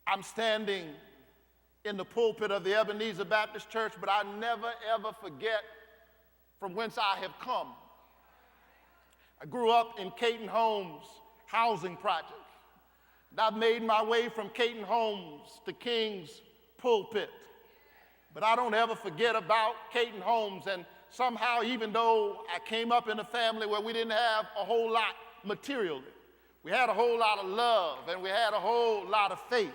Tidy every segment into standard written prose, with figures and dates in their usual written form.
I'm standing in the pulpit of the Ebenezer Baptist Church, but I never, ever forget from whence I have come. I grew up in Caton Homes housing project. And I've made my way from Caton Homes to King's pulpit. But I don't ever forget about Caton Homes, and somehow, even though I came up in a family where we didn't have a whole lot materially, we had a whole lot of love, and we had a whole lot of faith.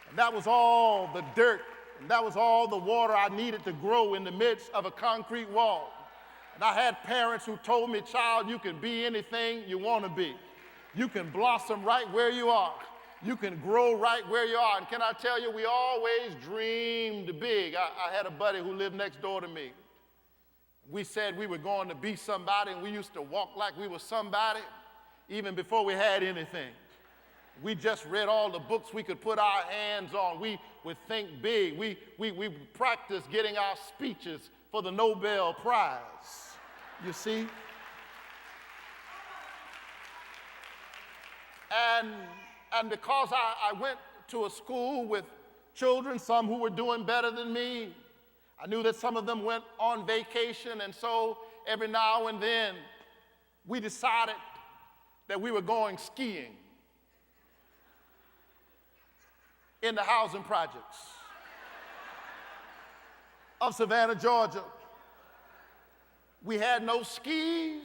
And that was all the dirt, and that was all the water I needed to grow in the midst of a concrete wall. And I had parents who told me, child, you can be anything you want to be. You can blossom right where you are. You can grow right where you are. And can I tell you, we always dreamed big. I had a buddy who lived next door to me. We said we were going to be somebody, and we used to walk like we were somebody even before we had anything. We just read all the books we could put our hands on. We would think big. We practiced getting our speeches for the Nobel Prize, you see. And because I went to a school with children, some who were doing better than me, I knew that some of them went on vacation, and so every now and then we decided that we were going skiing in the housing projects of Savannah, Georgia. We had no skis,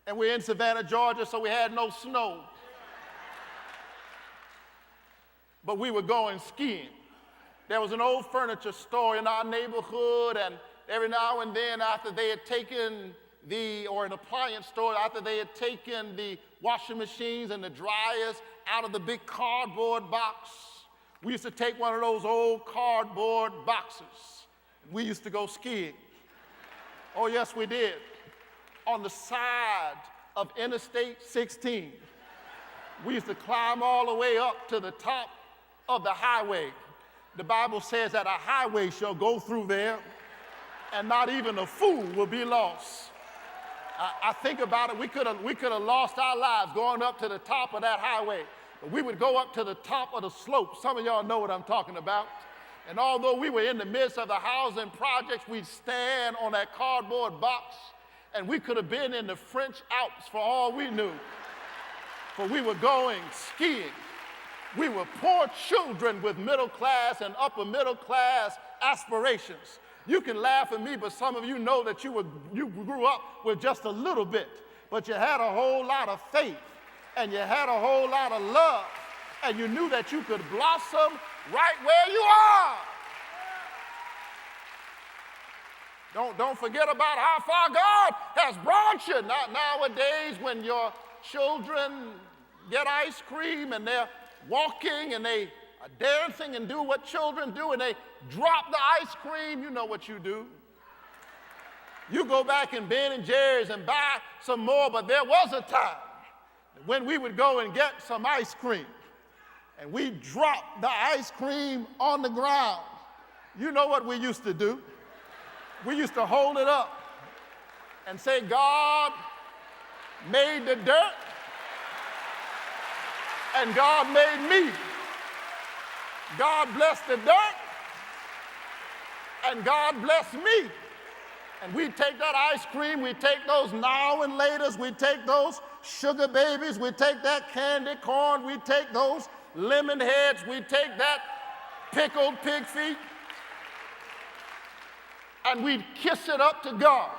and we're in Savannah, Georgia, so we had no snow. But we were going skiing. There was an old furniture store in our neighborhood, and every now and then after they had taken or an appliance store, after they had taken the washing machines and the dryers out of the big cardboard box, we used to take one of those old cardboard boxes. We used to go skiing. Oh, yes, we did. On the side of Interstate 16. We used to climb all the way up to the top of the highway. The Bible says that a highway shall go through there, and not even a fool will be lost. I think about it, we could have lost our lives going up to the top of that highway. But we would go up to the top of the slope. Some of y'all know what I'm talking about. And although we were in the midst of the housing projects, we'd stand on that cardboard box, and we could have been in the French Alps for all we knew. For we were going skiing. We were poor children with middle class and upper middle class aspirations. You can laugh at me, but some of you know that you grew up with just a little bit, but you had a whole lot of faith, and you had a whole lot of love, and you knew that you could blossom right where you are. Don't forget about how far God has brought you. Nowadays, when your children get ice cream and they're walking and they are dancing and do what children do, and they drop the ice cream, you know what you do. You go back in Ben and Jerry's and buy some more, but there was a time when we would go and get some ice cream, and we drop the ice cream on the ground. You know what we used to do? We used to hold it up and say, God made the dirt, and God made me. God blessed the dirt, and God blessed me. And we take that ice cream, we take those now and laters, we take those sugar babies, we take that candy corn, we take those lemon heads, we take that pickled pig feet, and we'd kiss it up to God.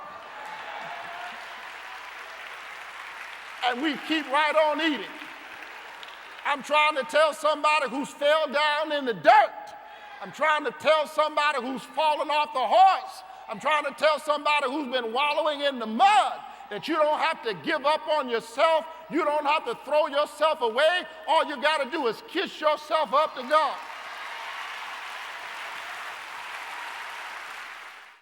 And we keep right on eating. I'm trying to tell somebody who's fell down in the dirt. I'm trying to tell somebody who's fallen off the horse. I'm trying to tell somebody who's been wallowing in the mud that you don't have to give up on yourself. You don't have to throw yourself away. All you got to do is kiss yourself up to God.